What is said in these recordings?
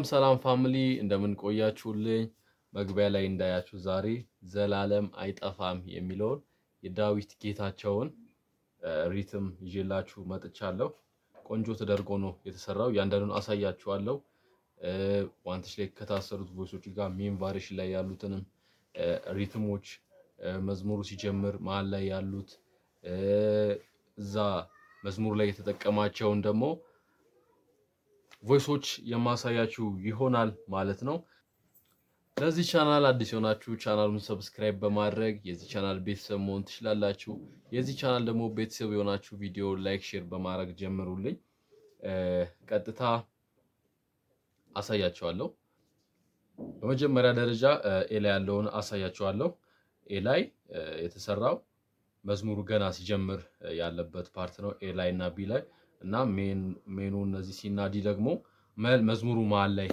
ሰላም ፋሚሊ እንደምን ቆያችሁልኝ? መግቢያ ላይ እንዳያችሁ ዛሬ ዘላለም አይጠፋም የሚለውን የዳዊት ጌታቸውን ሪትም ይዤላችሁ መጥቻለሁ። ቆንጆ ተደርጎ ነው የተሰራው። ያንዳንዱን አሳያችኋለሁ። ዋንትሽ ላይ ከታሰሩት ቮይሶች ጋር ሜን ቫሪሽን ላይ ያሉትንም ሪትሞች መዝሙሩ ሲጀምር መሃል ላይ ያሉት እዛ መዝሙሩ ላይ የተጠቀማቸውን ደግሞ ቮይሶች የማሳያችሁ ይሆናል ማለት ነው። ለዚህ ቻናል አዲስ የሆናችሁ ቻናሉን ሰብስክራይብ በማድረግ የዚህ ቻናል ቤተሰብ መሆን ትችላላችሁ። የዚህ ቻናል ደግሞ ቤተሰብ የሆናችሁ ቪዲዮ ላይክ፣ ሼር በማድረግ ጀምሩልኝ። ቀጥታ አሳያችኋለሁ። በመጀመሪያ ደረጃ ኤ ላይ ያለውን አሳያችኋለሁ። ኤ ላይ የተሰራው መዝሙሩ ገና ሲጀምር ያለበት ፓርት ነው። ኤ ላይ እና ቢ ላይ እና ሜኑ እነዚህ ሲ እና ዲ ደግሞ መዝሙሩ መሃል ላይ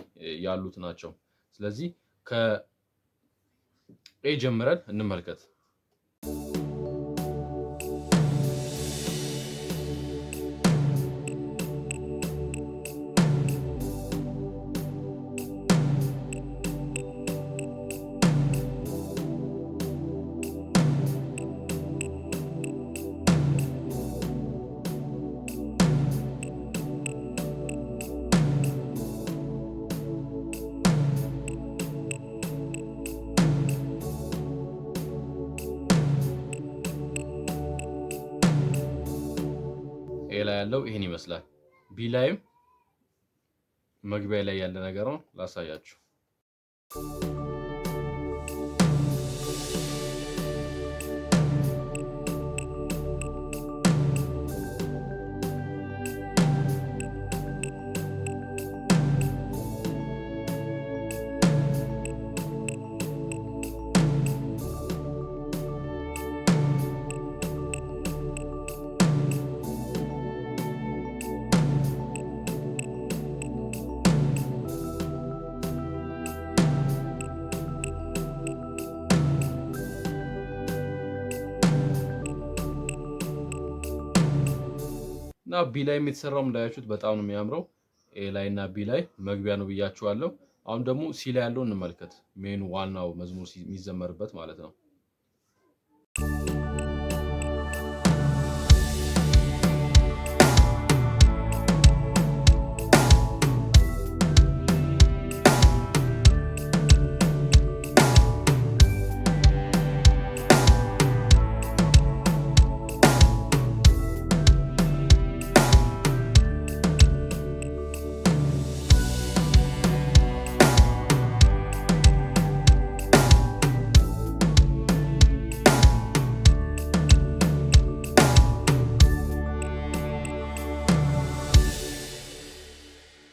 ያሉት ናቸው። ስለዚህ ከኤ ጀምረን እንመልከት። ኤ ላይ ያለው ይሄን ይመስላል። ቢ ላይም መግቢያ ላይ ያለ ነገር ነው ላሳያችሁ። እና ቢ ላይ የተሰራው እንዳያችሁት በጣም ነው የሚያምረው። ኤ ላይ እና ቢ ላይ መግቢያ ነው ብያችኋለሁ። አሁን ደግሞ ሲ ላይ ያለው እንመልከት። ሜኑ ዋናው መዝሙር የሚዘመርበት ማለት ነው።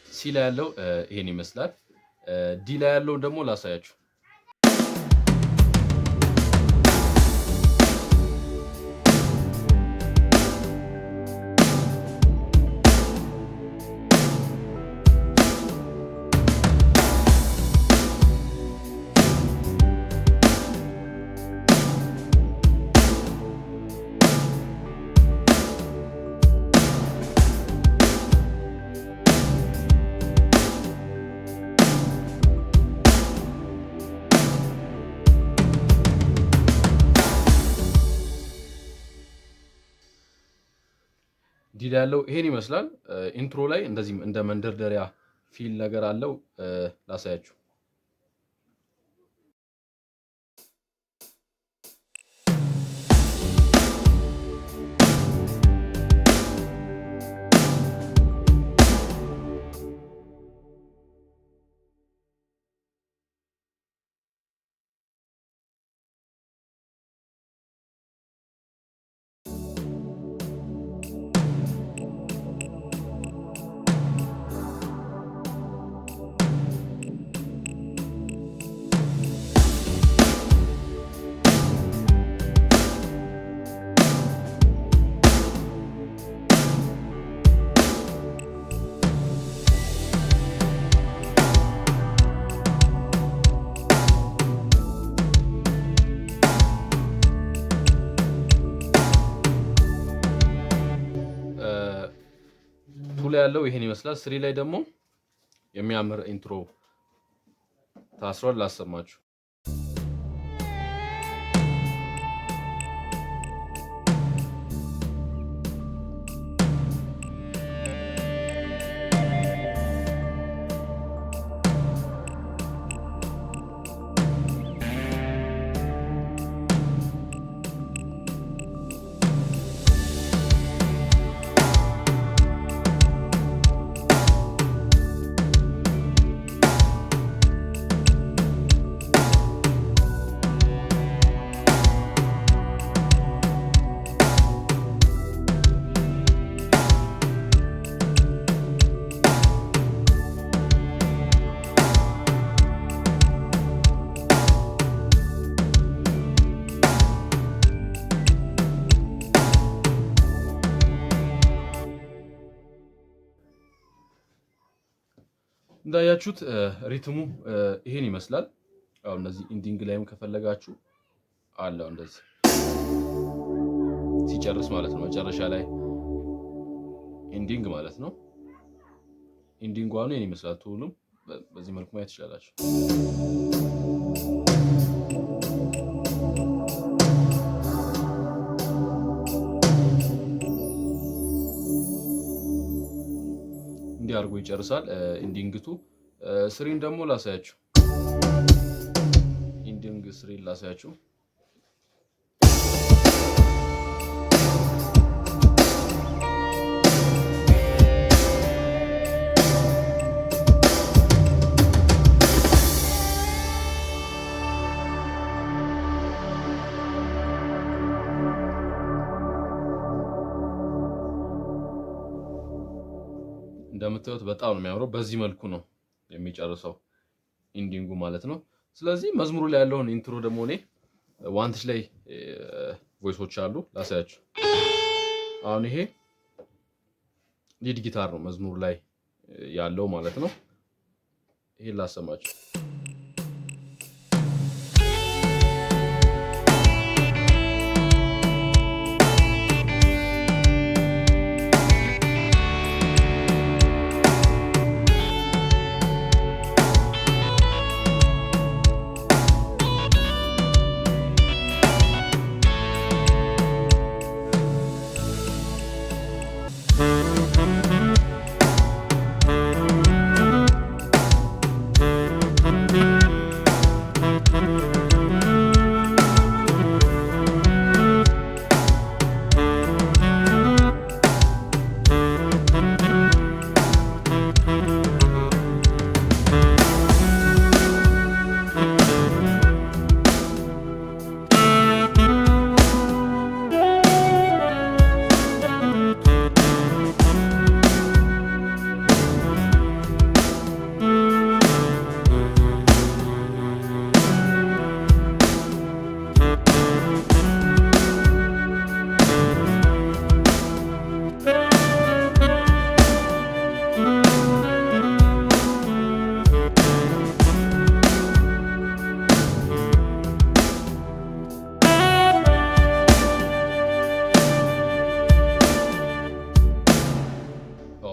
ሲ ላይ ያለው ይሄን ይመስላል። ዲ ላይ ያለው ደግሞ ላሳያችሁ። ዲ ላይ ያለው ይሄን ይመስላል። ኢንትሮ ላይ እንደዚህ እንደ መንደርደሪያ ፊል ነገር አለው። ላሳያችሁ። 2 ላይ ያለው ይሄን ይመስላል። 3 ላይ ደግሞ የሚያምር ኢንትሮ ታስሯል። ላሰማችሁ። እንዳያችሁት ሪትሙ ይሄን ይመስላል። አሁን እነዚህ ኢንዲንግ ላይም ከፈለጋችሁ አለው እንደዚህ ሲጨርስ ማለት ነው። መጨረሻ ላይ ኢንዲንግ ማለት ነው። ኢንዲንግ ዋኑ ይሄን ይመስላል። ሁሉም በዚህ መልኩ ማየት ትችላላችሁ። እንዲህ አድርጎ ይጨርሳል። ኢንዲንግቱ ስሪን ደግሞ ላሳያችሁ። ኢንዲንግ ስሪን ላሳያችሁ። እንደምታዩት በጣም ነው የሚያምረው። በዚህ መልኩ ነው የሚጨርሰው ኢንዲንጉ ማለት ነው። ስለዚህ መዝሙሩ ላይ ያለውን ኢንትሮ ደግሞ እኔ ዋንትሽ ላይ ቮይሶች አሉ ላሳያችሁ። አሁን ይሄ ሊድ ጊታር ነው መዝሙሩ ላይ ያለው ማለት ነው። ይሄን ላሰማችሁ።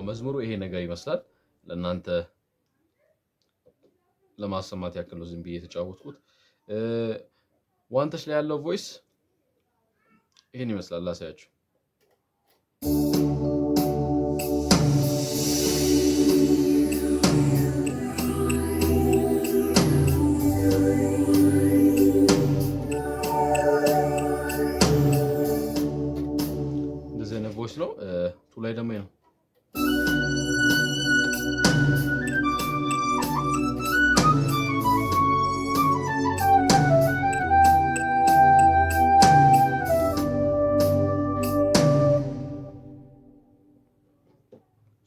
መዝሙሩ ይሄ ነገር ይመስላል። ለእናንተ ለማሰማት ያክል ነው ዝም ብዬ የተጫወትኩት። ዋንትሽ ላይ ያለው ቮይስ ይሄን ይመስላል። ላሳያችሁ። እንደዚህ አይነት ቮይስ ነው። ቱ ላይ ደግሞ ነው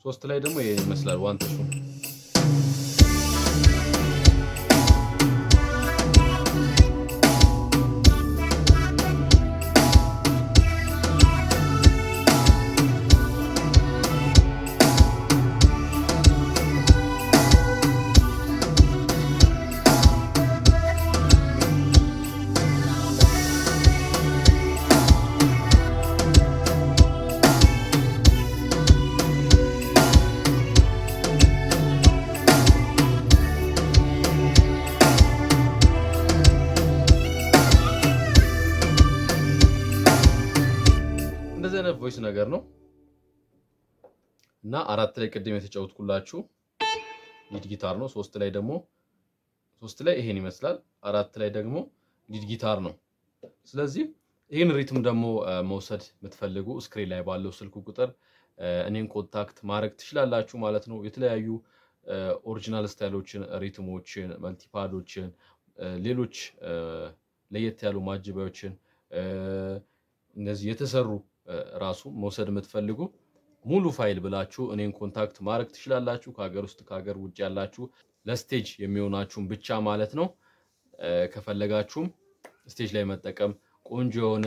ሶስት ላይ ደግሞ ይሄ ይመስላል ዋንትሹ። ነገር ነው እና 4 ላይ ቅድም የተጫወትኩላችሁ ሊድ ጊታር ነው። 3 ላይ ይሄን ይመስላል። 4 ላይ ደግሞ ሊድ ጊታር ነው። ስለዚህ ይህን ሪትም ደግሞ መውሰድ የምትፈልጉ ስክሪን ላይ ባለው ስልክ ቁጥር እኔን ኮንታክት ማድረግ ትችላላችሁ ማለት ነው። የተለያዩ ኦሪጂናል ስታይሎችን፣ ሪትሞችን፣ መልቲፓዶችን፣ ሌሎች ለየት ያሉ ማጅቢያዎችን እነዚህ የተሰሩ ራሱ መውሰድ የምትፈልጉ ሙሉ ፋይል ብላችሁ እኔን ኮንታክት ማድረግ ትችላላችሁ። ከሀገር ውስጥ ከሀገር ውጭ ያላችሁ ለስቴጅ የሚሆናችሁን ብቻ ማለት ነው። ከፈለጋችሁም ስቴጅ ላይ መጠቀም ቆንጆ የሆነ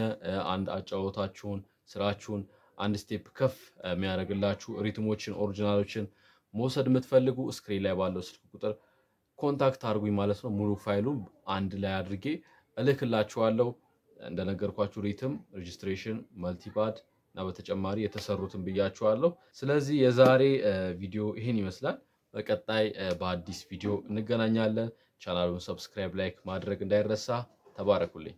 አንድ አጫወታችሁን ስራችሁን አንድ ስቴፕ ከፍ የሚያደርግላችሁ ሪትሞችን ኦሪጂናሎችን መውሰድ የምትፈልጉ ስክሪን ላይ ባለው ስልክ ቁጥር ኮንታክት አድርጉኝ ማለት ነው። ሙሉ ፋይሉን አንድ ላይ አድርጌ እልክላችኋለሁ። እንደነገርኳችሁ ሪትም፣ ሬጂስትሬሽን፣ መልቲፓድ እና በተጨማሪ የተሰሩትን ብያችኋለሁ። ስለዚህ የዛሬ ቪዲዮ ይሄን ይመስላል። በቀጣይ በአዲስ ቪዲዮ እንገናኛለን። ቻናሉን ሰብስክራይብ፣ ላይክ ማድረግ እንዳይረሳ። ተባረኩልኝ።